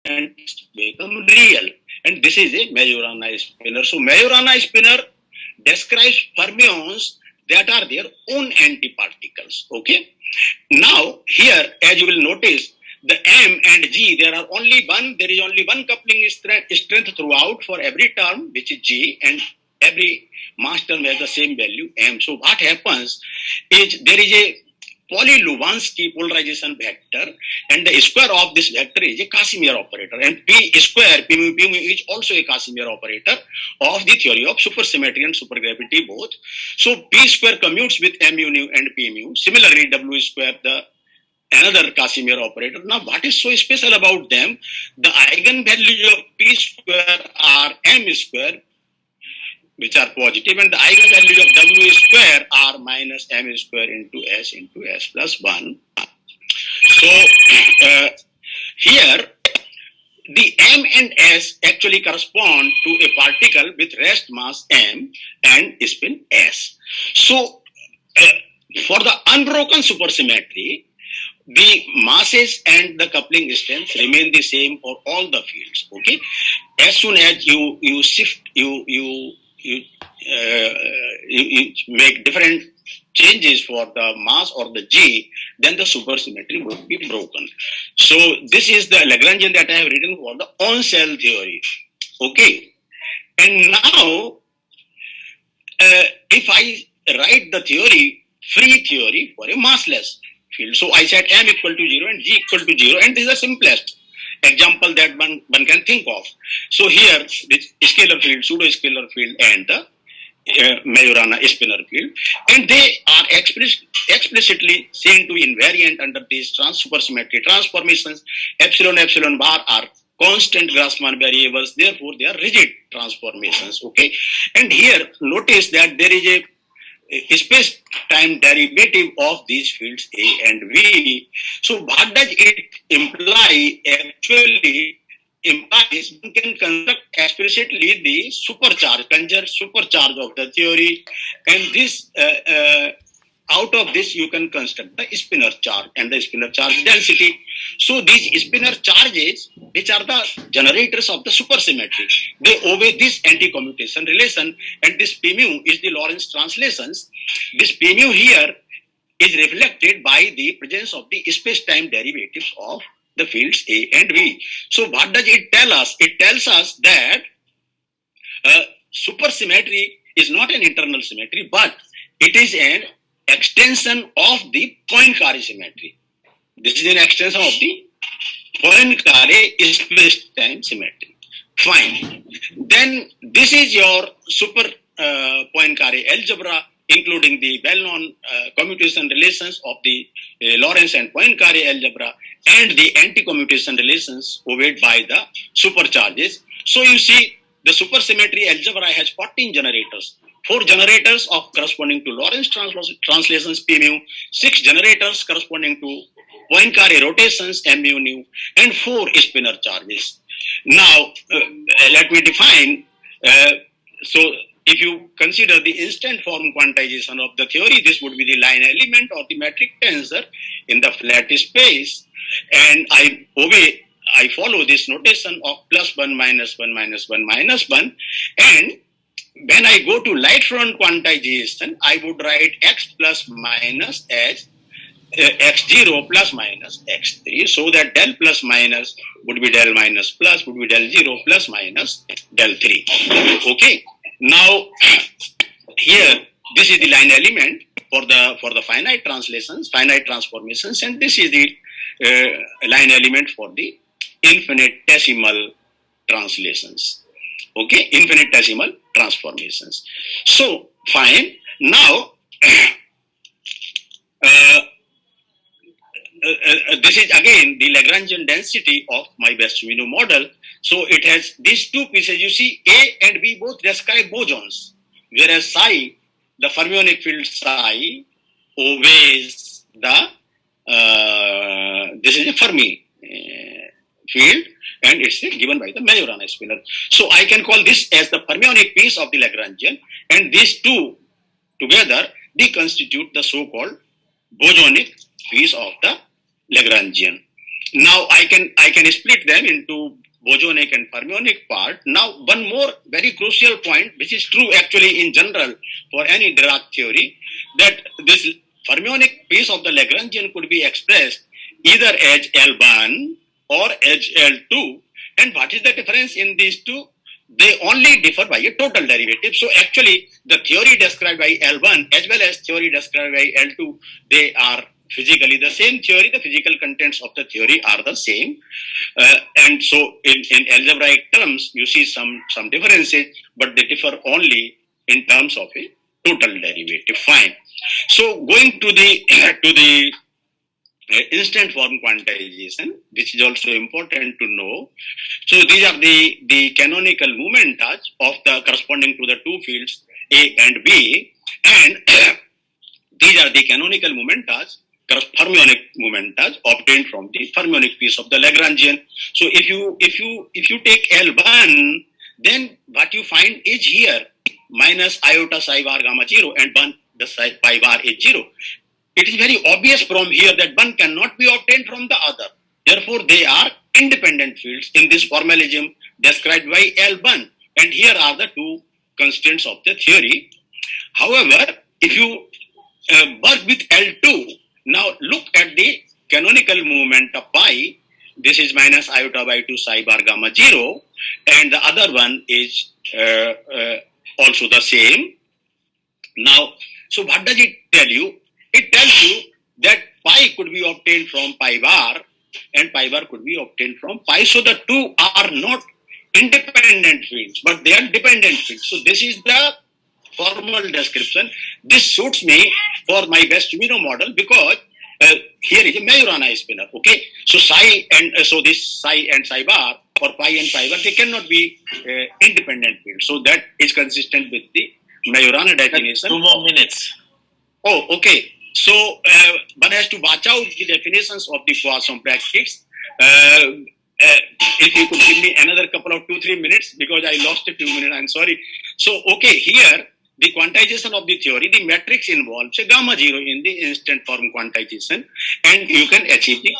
and become real. And this is a Majorana spinor. So Majorana spinor describes fermions that are their own antiparticles. Okay. Now here, as you will notice, the M and G, there is only one coupling strength throughout for every term, which is G, and every mass term has the same value, M. So what happens is there is a Pauli-Lubansky polarization vector, and the square of this vector is a Casimir operator, and P square, P mu is also a Casimir operator of the theory of supersymmetry and supergravity both. So P square commutes with mu nu and P mu. Similarly, W square, another Casimir operator. Now, what is so special about them? The eigenvalues of P square are M square, which are positive, and the eigenvalues of W square are minus M square into S plus 1. So, here, the M and S actually correspond to a particle with rest mass M and spin S. So, for the unbroken supersymmetry, the masses and the coupling strength remain the same for all the fields. Okay, as soon as you shift, you make different changes for the mass or the G, then the supersymmetry would be broken. So this is the Lagrangian that I have written for the on-cell theory. Okay, and now if I write the theory, free theory for a massless field. So I said M equal to 0 and G equal to 0, and this is the simplest example that one can think of. So here, this scalar field, pseudo-scalar field, and the Majorana spinor field, and they are explicitly seen to be invariant under these supersymmetry transformations. Epsilon bar are constant Grassmann variables, therefore they are rigid transformations. Okay, and here notice that there is a space-time derivative of these fields A and V. So what does it imply? Actually implies one can construct explicitly the conjure supercharge of the theory, and this out of this you can construct the spinor charge and the spinor charge density. So these spinor charges, which are the generators of the supersymmetry, they obey this anti-commutation relation, and this P mu is the Lorentz translations. This P mu here is reflected by the presence of the space-time derivatives of the fields A and V. So what does it tell us? It tells us that supersymmetry is not an internal symmetry, but it is an extension of the Poincare symmetry. This is an extension of the Poincare space-time symmetry. Fine. Then this is your super Poincare algebra, including the well-known commutation relations of the Lorentz and Poincare algebra and the anti-commutation relations obeyed by the supercharges. So you see, the supersymmetry algebra has 14 generators. 4 generators of corresponding to Lorentz translations P mu, 6 generators corresponding to Poincare rotations M mu nu, and 4 spinor charges. Now, let me define. So, if you consider the instant form quantization of the theory, this would be the line element or the metric tensor in the flat space, and I follow this notation of +1 minus 1 minus 1 minus 1, and when I go to light front quantization, I would write x plus minus as x0 plus minus x3, so that del plus minus would be del minus plus would be del 0 plus minus del 3. Okay. Now here this is the line element for the finite translations, finite transformations, and this is the line element for the infinitesimal translations. Okay, infinitesimal transformations. So fine. Now this is again the Lagrangian density of my Wess-Zumino model. So it has these two pieces. You see, A and B both describe bosons, whereas psi, the fermionic field psi, obeys the this is a Fermi field, and it's given by the Majorana spinor. So I can call this as the fermionic piece of the Lagrangian, and these two together they constitute the so-called bosonic piece of the Lagrangian. Now I can split them into bosonic and fermionic part. Now one more very crucial point, which is true actually in general for any Dirac theory, that this fermionic piece of the Lagrangian could be expressed either as L1 or as L2. And what is the difference in these two? They only differ by a total derivative. So actually the theory described by L1 as well as theory described by L2, they are physically the same theory. The physical contents of the theory are the same. And so in algebraic terms, you see some differences, but they differ only in terms of a total derivative. Fine. So going to the instant form quantization, which is also important to know. So these are the canonical momentas of the corresponding to the two fields A and B, and these are the canonical momentas, fermionic momentas obtained from the fermionic piece of the Lagrangian. So if you take L1, then what you find is here minus iota psi bar gamma 0 and 1 the psi pi bar is 0. It is very obvious from here that one cannot be obtained from the other. Therefore, they are independent fields in this formalism described by L1. And here are the two constants of the theory. However, if you work with L2, now look at the canonical moment of pi. This is minus iota by 2 psi bar gamma 0. And the other one is also the same. Now, so what does it tell you? It tells you that pi could be obtained from pi bar and pi bar could be obtained from pi. So the two are not independent fields, but they are dependent fields. So this is the formal description. This suits me for my Wess-Zumino model because here is a Majorana spinor. Okay, so psi and so this psi and psi bar for pi and pi bar, they cannot be independent fields. So that is consistent with the Majorana definition. 2 more minutes. Oh, okay. So one has to watch out the definitions of the Poisson brackets. If you could give me another couple of 2-3 minutes because I lost a few minutes, I'm sorry. So, okay, here the quantization of the theory, the matrix involves a gamma 0 in the instant form quantization, and you can achieve the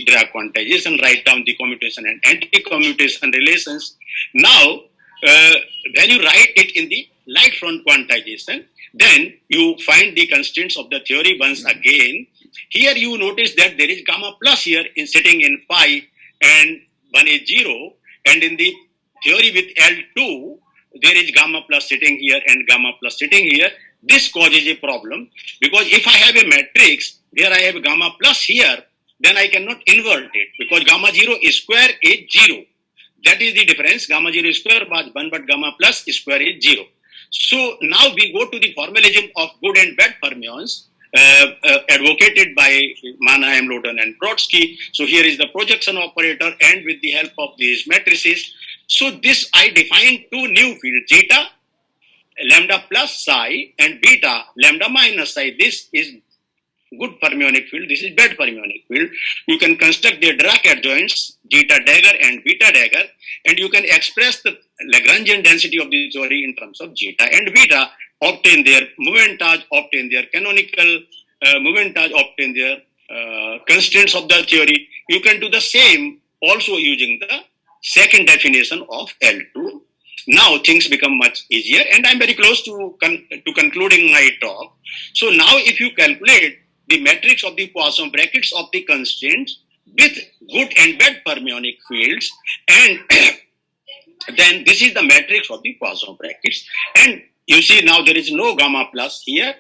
Dirac quantization, write down the commutation and anti-commutation relations. Now, when you write it in the light front quantization, then you find the constants of the theory once again. Here you notice that there is gamma plus here in sitting in pi and 1 is 0, and in the theory with L2 there is gamma plus sitting here and gamma plus sitting here. This causes a problem because if I have a matrix where I have gamma plus here, then I cannot invert it because gamma 0 square is 0. That is the difference. Gamma 0 square was 1, but gamma plus square is 0. So now we go to the formalism of good and bad fermions advocated by Mannheim, Loden and Brodsky. So here is the projection operator and with the help of these matrices. So this I define two new fields, zeta, lambda plus psi and beta, lambda minus psi. This is good fermionic field. This is bad fermionic field. You can construct the Dirac adjoints, zeta dagger and beta dagger, and you can express the Lagrangian density of the theory in terms of zeta and beta, obtain their momentage, obtain their canonical momentage, obtain their constants of the theory. You can do the same also using the second definition of L2. Now things become much easier, and I'm very close to concluding my talk. So now if you calculate the matrix of the Poisson brackets of the constants with good and bad fermionic fields, and then this is the matrix of the Poisson brackets, and you see now there is no gamma plus here,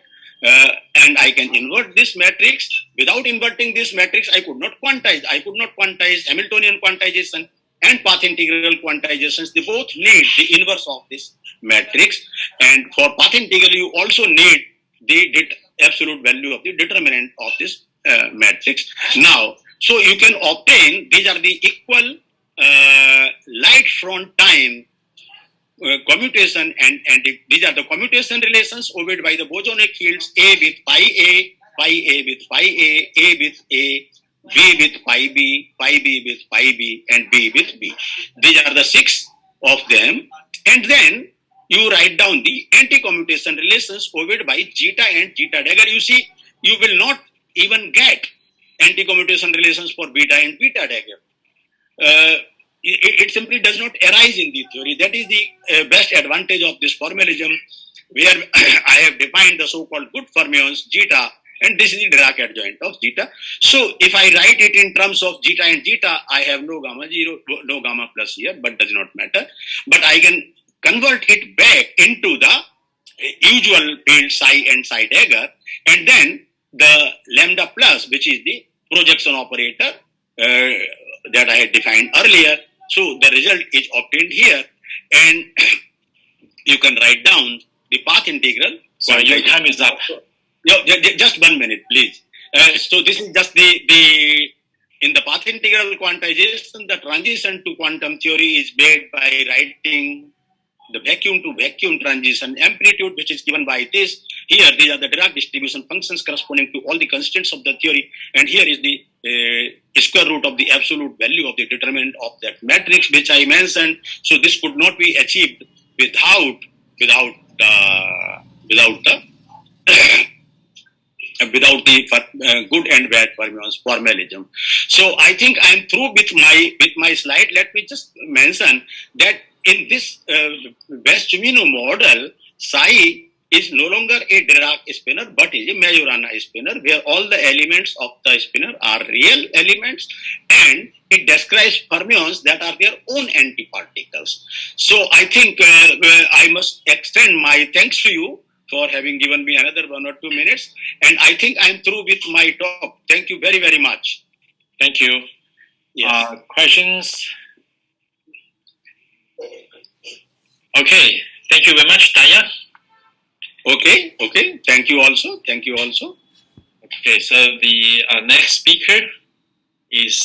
and I can invert this matrix. Without inverting this matrix, I could not quantize. I could not quantize Hamiltonian quantization and path integral quantizations. They both need the inverse of this matrix, and for path integral you also need the absolute value of the determinant of this matrix. Now, so you can obtain, these are the equal light front time commutation, and these are the commutation relations obeyed by the bosonic fields A with pi A, pi A with pi A with A, B with pi B with pi B, and B with B. These are the 6 of them, and then you write down the anti-commutation relations obeyed by zeta and zeta dagger. You see, you will not even get anti-commutation relations for beta and beta dagger. It simply does not arise in the theory. That is the best advantage of this formalism, where I have defined the so-called good fermions, zeta, and this is the Dirac adjoint of zeta. So if I write it in terms of zeta and zeta, I have no gamma 0, no gamma plus here, but does not matter. But I can convert it back into the usual field psi and psi dagger, and then the lambda plus, which is the projection operator that I had defined earlier. So the result is obtained here, and you can write down the path integral. Sorry, your time is up. No, just 1 minute, please. So this is just the in the path integral quantization, the transition to quantum theory is made by writing the vacuum to vacuum transition amplitude, which is given by this. Here, these are the Dirac distribution functions corresponding to all the constants of the theory, and here is the square root of the absolute value of the determinant of that matrix, which I mentioned. So this could not be achieved without the good and bad fermions formalism. So I think I am through with my slide. Let me just mention that in this Wess-Zumino model, psi is no longer a Dirac spinner, but is a Majorana spinner, where all the elements of the spinner are real elements, and it describes fermions that are their own antiparticles. So I think I must extend my thanks to you for having given me another 1 or 2 minutes, and I think I'm through with my talk. Thank you very, very much. Thank you. Yes. Questions? Okay. Thank you very much, Daya. Okay. Thank you also. Okay, so the next speaker is